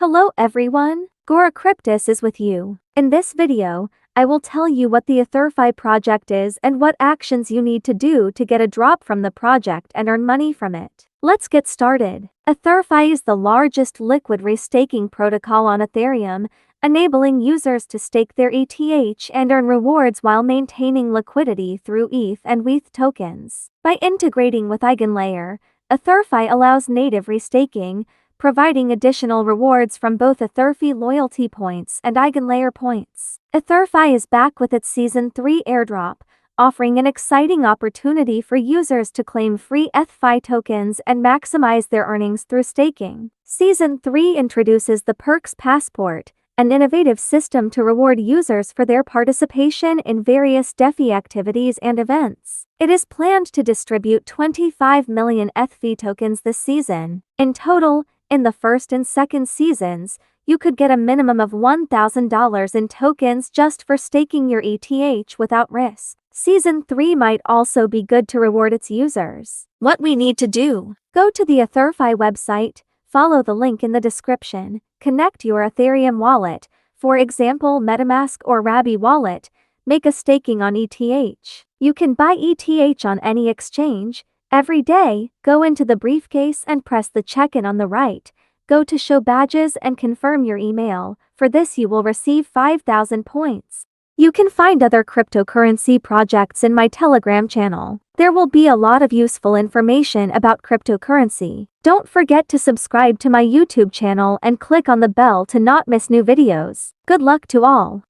Hello everyone, Gora Cryptus is with you. In this video, I will tell you what the ETHER.FI project is and what actions you need to do to get a drop from the project and earn money from it. Let's get started. ETHER.FI is the largest liquid restaking protocol on Ethereum, enabling users to stake their ETH and earn rewards while maintaining liquidity through ETH and ETH tokens. By integrating with EigenLayer, ETHER.FI allows native restaking, providing additional rewards from both ETHER.FI loyalty points and EigenLayer points. ETHER.FI is back with its Season 3 airdrop, offering an exciting opportunity for users to claim free ETHFI tokens and maximize their earnings through staking. Season 3 introduces the Perks Passport, an innovative system to reward users for their participation in various DeFi activities and events. It is planned to distribute 25 million ETHFI tokens this season. In total, in the first and second seasons, you could get a minimum of $1,000 in tokens just for staking your ETH without risk. Season 3 might also be good to reward its users. What we need to do: go to the ETHER.FI website, follow the link in the description, connect your Ethereum wallet, for example MetaMask or Rabi wallet, make a staking on ETH. You can buy ETH on any exchange. Every day, go into the briefcase and press the check-in on the right. Go to Show Badges and confirm your email. For this you will receive 5,000 points. You can find other cryptocurrency projects in my Telegram channel. There will be a lot of useful information about cryptocurrency. Don't forget to subscribe to my YouTube channel and click on the bell to not miss new videos. Good luck to all.